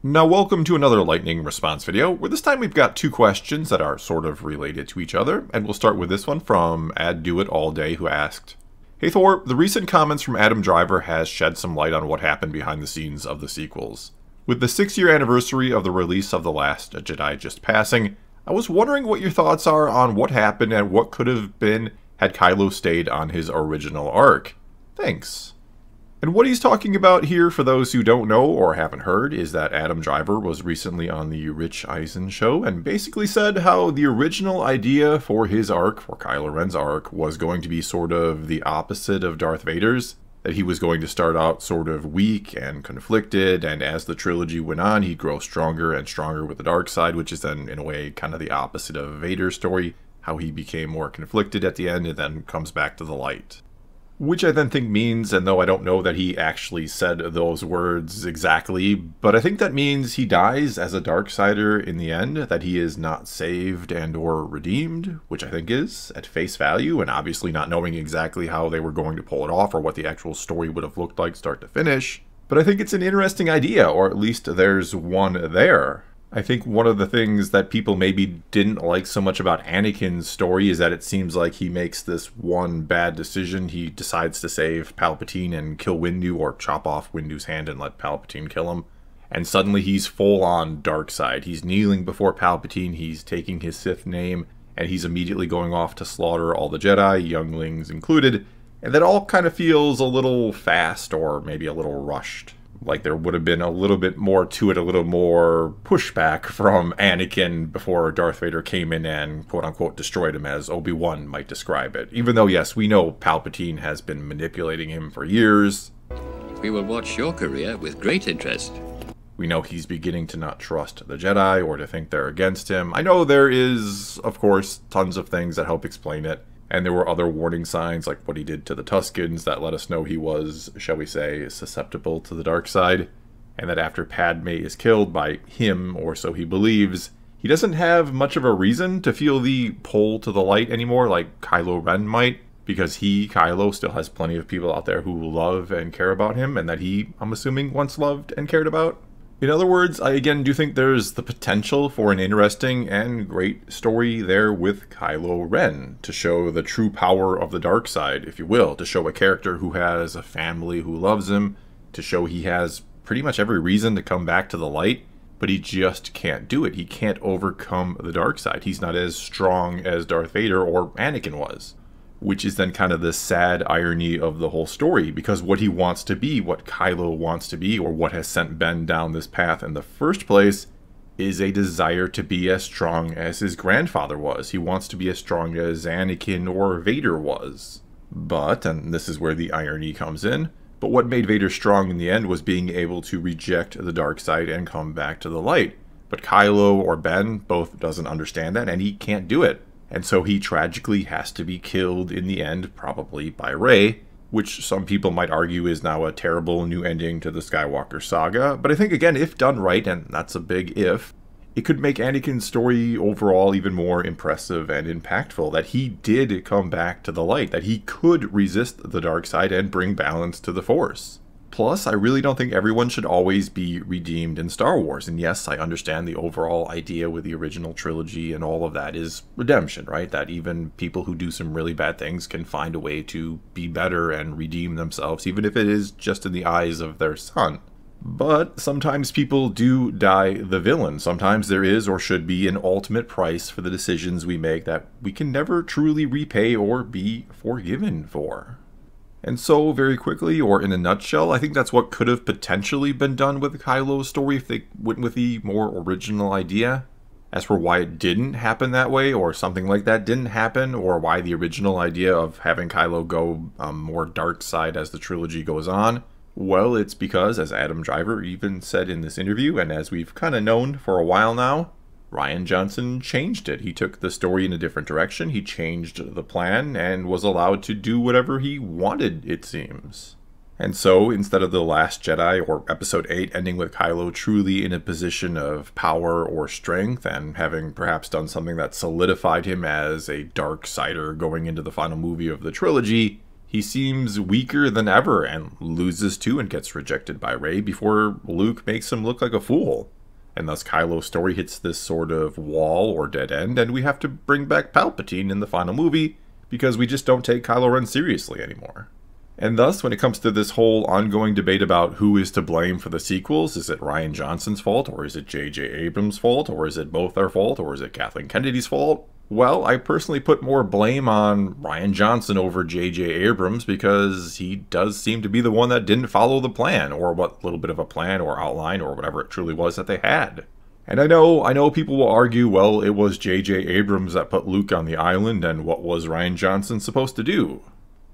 Now welcome to another lightning response video, where this time we've got two questions that are sort of related to each other, and we'll start with this one from @DoItAllDay, who asked, "Hey Thor, the recent comments from Adam Driver has shed some light on what happened behind the scenes of the sequels. With the 6-year anniversary of the release of The Last Jedi just passing, I was wondering what your thoughts are on what happened and what could have been had Kylo stayed on his original arc. Thanks." And what he's talking about here, for those who don't know or haven't heard, is that Adam Driver was recently on the Rich Eisen show and basically said how the original idea for his arc, for Kylo Ren's arc, was going to be sort of the opposite of Darth Vader's. That he was going to start out sort of weak and conflicted, and as the trilogy went on, he'd grow stronger and stronger with the dark side, which is then, in a way, kind of the opposite of Vader's story, how he became more conflicted at the end and then comes back to the light. Which I then think means, and though I don't know that he actually said those words exactly, but I think that means he dies as a Darksider in the end, that he is not saved and or redeemed, which I think is, at face value, and obviously not knowing exactly how they were going to pull it off or what the actual story would have looked like start to finish. But I think it's an interesting idea, or at least there's one there. I think one of the things that people maybe didn't like so much about Anakin's story is that it seems like he makes this one bad decision. He decides to save Palpatine and kill Windu, or chop off Windu's hand and let Palpatine kill him. And suddenly he's full on dark side. He's kneeling before Palpatine, he's taking his Sith name, and he's immediately going off to slaughter all the Jedi, younglings included. And that all kind of feels a little fast, or maybe a little rushed. Like there would have been a little bit more to it, a little more pushback from Anakin before Darth Vader came in and quote-unquote destroyed him, as Obi-Wan might describe it. Even though, yes, we know Palpatine has been manipulating him for years. We will watch your career with great interest. We know he's beginning to not trust the Jedi or to think they're against him. I know there is, of course, tons of things that help explain it. And there were other warning signs, like what he did to the Tuskens, that let us know he was, shall we say, susceptible to the dark side. And that after Padme is killed by him, or so he believes, he doesn't have much of a reason to feel the pull to the light anymore, like Kylo Ren might. Because he, Kylo, still has plenty of people out there who love and care about him, and that he, I'm assuming, once loved and cared about. In other words, I again do think there's the potential for an interesting and great story there with Kylo Ren, to show the true power of the dark side, if you will, to show a character who has a family who loves him, to show he has pretty much every reason to come back to the light, but he just can't do it. He can't overcome the dark side. He's not as strong as Darth Vader or Anakin was. Which is then kind of the sad irony of the whole story, because what he wants to be, what Kylo wants to be, or what has sent Ben down this path in the first place, is a desire to be as strong as his grandfather was. He wants to be as strong as Anakin or Vader was. But, and this is where the irony comes in, but what made Vader strong in the end was being able to reject the dark side and come back to the light. But Kylo or Ben both doesn't understand that, and he can't do it. And so he tragically has to be killed in the end, probably by Rey, which some people might argue is now a terrible new ending to the Skywalker saga. But I think, again, if done right, and that's a big if, it could make Anakin's story overall even more impressive and impactful, that he did come back to the light, that he could resist the dark side and bring balance to the Force. Plus, I really don't think everyone should always be redeemed in Star Wars. And yes, I understand the overall idea with the original trilogy and all of that is redemption, right? That even people who do some really bad things can find a way to be better and redeem themselves, even if it is just in the eyes of their son. But sometimes people do die the villain. Sometimes there is or should be an ultimate price for the decisions we make that we can never truly repay or be forgiven for. And so, very quickly, or in a nutshell, I think that's what could have potentially been done with Kylo's story if they went with the more original idea. As for why it didn't happen that way, or something like that didn't happen, or why the original idea of having Kylo go more dark side as the trilogy goes on, well, it's because, as Adam Driver even said in this interview, and as we've kind of known for a while now, Rian Johnson changed it. He took the story in a different direction, he changed the plan, and was allowed to do whatever he wanted, it seems. And so, instead of The Last Jedi, or Episode 8, ending with Kylo truly in a position of power or strength, and having perhaps done something that solidified him as a dark sider going into the final movie of the trilogy, He seems weaker than ever and loses to and gets rejected by Rey before Luke makes him look like a fool. And thus Kylo's story hits this sort of wall or dead end, and we have to bring back Palpatine in the final movie because we just don't take Kylo Ren seriously anymore. And thus, when it comes to this whole ongoing debate about who is to blame for the sequels, is it Rian Johnson's fault, or is it J.J. Abrams' fault, or is it both their fault, or is it Kathleen Kennedy's fault? Well, I personally put more blame on Rian Johnson over J.J. Abrams because he does seem to be the one that didn't follow the plan, or what little bit of a plan or outline or whatever it truly was that they had. And I know people will argue, well, it was J.J. Abrams that put Luke on the island, and what was Rian Johnson supposed to do?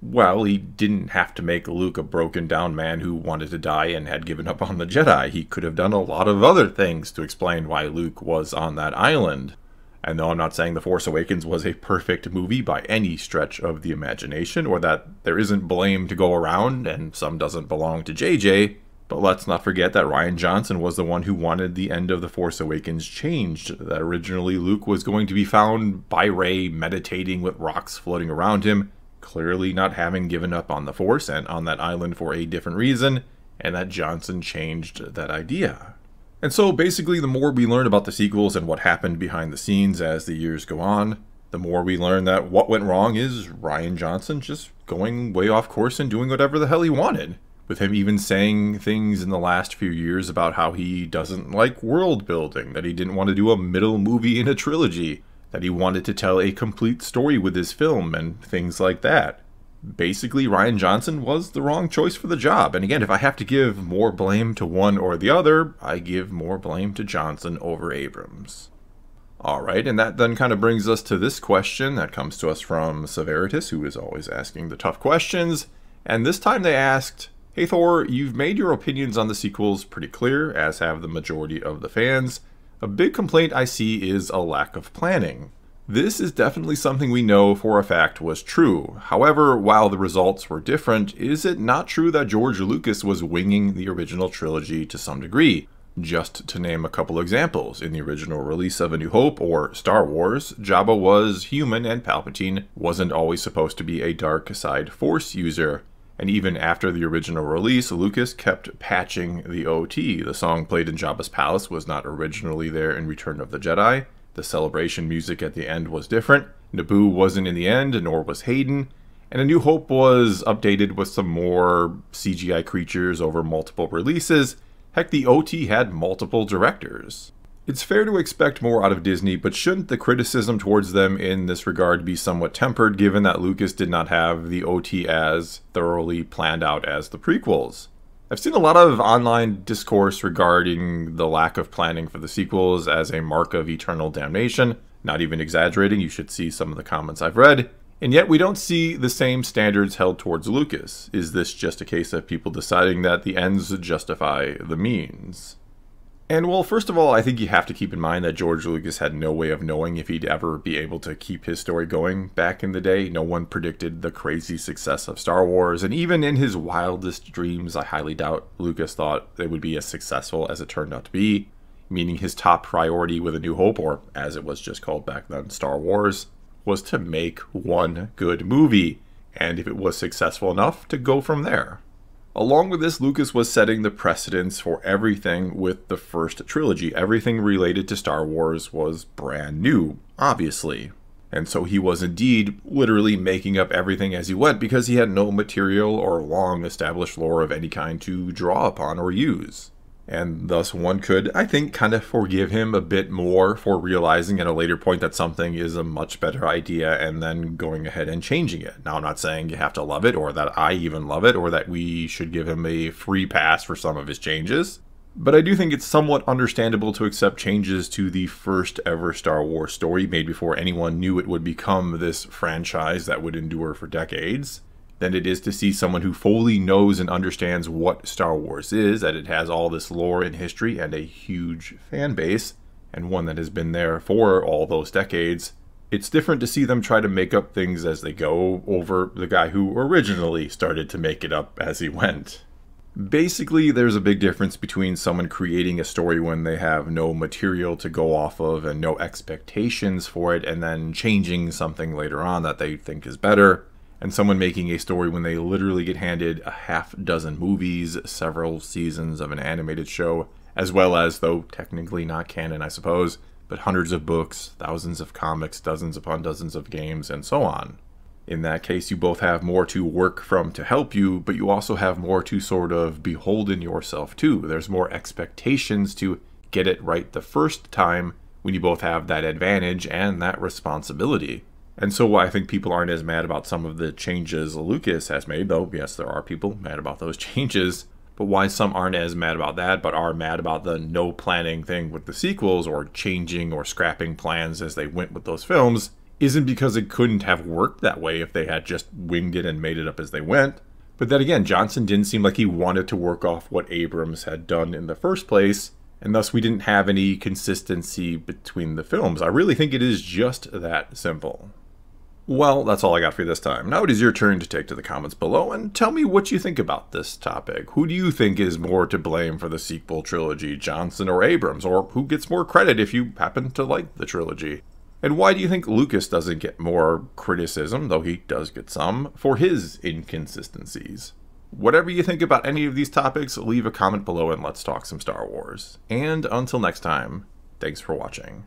Well, he didn't have to make Luke a broken down man who wanted to die and had given up on the Jedi. He could have done a lot of other things to explain why Luke was on that island. And though I'm not saying The Force Awakens was a perfect movie by any stretch of the imagination, or that there isn't blame to go around and some doesn't belong to JJ, but let's not forget that Rian Johnson was the one who wanted the end of The Force Awakens changed, that originally Luke was going to be found by Rey meditating with rocks floating around him, clearly not having given up on the Force and on that island for a different reason, and that Johnson changed that idea. And so basically the more we learn about the sequels and what happened behind the scenes as the years go on, the more we learn that what went wrong is Rian Johnson just going way off course and doing whatever the hell he wanted. With him even saying things in the last few years about how he doesn't like world building, that he didn't want to do a middle movie in a trilogy, that he wanted to tell a complete story with his film and things like that. Basically, Rian Johnson was the wrong choice for the job. And again, if I have to give more blame to one or the other, I give more blame to Johnson over Abrams. Alright, and that then kind of brings us to this question that comes to us from Severitus, who is always asking the tough questions. And this time they asked, "Hey Thor, you've made your opinions on the sequels pretty clear, as have the majority of the fans. A big complaint I see is a lack of planning. This is definitely something we know for a fact was true. However, while the results were different, is it not true that George Lucas was winging the original trilogy to some degree? Just to name a couple examples, in the original release of A New Hope or Star Wars, Jabba was human and Palpatine wasn't always supposed to be a dark side Force user. And even after the original release, Lucas kept patching the OT. The song played in Jabba's palace was not originally there in Return of the Jedi. The celebration music at the end was different. Naboo wasn't in the end, nor was Hayden. And A New Hope was updated with some more CGI creatures over multiple releases. Heck, the OT had multiple directors. It's fair to expect more out of Disney, but shouldn't the criticism towards them in this regard be somewhat tempered, given that Lucas did not have the OT as thoroughly planned out as the prequels? I've seen a lot of online discourse regarding the lack of planning for the sequels as a mark of eternal damnation. Not even exaggerating, you should see some of the comments I've read. And yet we don't see the same standards held towards Lucas. Is this just a case of people deciding that the ends justify the means? And well, first of all, I think you have to keep in mind that George Lucas had no way of knowing if he'd ever be able to keep his story going back in the day. No one predicted the crazy success of Star Wars, and even in his wildest dreams, I highly doubt Lucas thought it would be as successful as it turned out to be, meaning his top priority with A New Hope, or as it was just called back then, Star Wars, was to make one good movie, and if it was successful enough, to go from there. Along with this, Lucas was setting the precedence for everything with the first trilogy. Everything related to Star Wars was brand new, obviously. And so he was indeed literally making up everything as he went because he had no material or long established lore of any kind to draw upon or use. And thus one could, I think, kind of forgive him a bit more for realizing at a later point that something is a much better idea and then going ahead and changing it. Now, I'm not saying you have to love it, or that I even love it, or that we should give him a free pass for some of his changes. But I do think it's somewhat understandable to accept changes to the first ever Star Wars story made before anyone knew it would become this franchise that would endure for decades, than it is to see someone who fully knows and understands what Star Wars is, that it has all this lore and history and a huge fan base, and one that has been there for all those decades. It's different to see them try to make up things as they go over the guy who originally started to make it up as he went. Basically, there's a big difference between someone creating a story when they have no material to go off of and no expectations for it, and then changing something later on that they think is better, and someone making a story when they literally get handed a half dozen movies, several seasons of an animated show, as well as, though technically not canon I suppose, but hundreds of books, thousands of comics, dozens upon dozens of games, and so on. In that case, you both have more to work from to help you, but you also have more to sort of beholden yourself to. There's more expectations to get it right the first time when you both have that advantage and that responsibility. And so I think people aren't as mad about some of the changes Lucas has made, though yes, there are people mad about those changes, but why some aren't as mad about that, but are mad about the no planning thing with the sequels, or changing or scrapping plans as they went with those films, isn't because it couldn't have worked that way if they had just winged it and made it up as they went. But then again, Johnson didn't seem like he wanted to work off what Abrams had done in the first place, and thus we didn't have any consistency between the films. I really think it is just that simple. Well, that's all I got for you this time. Now it is your turn to take to the comments below and tell me what you think about this topic. Who do you think is more to blame for the sequel trilogy, Johnson or Abrams? Or who gets more credit if you happen to like the trilogy? And why do you think Lucas doesn't get more criticism, though he does get some, for his inconsistencies? Whatever you think about any of these topics, leave a comment below and let's talk some Star Wars. And until next time, thanks for watching.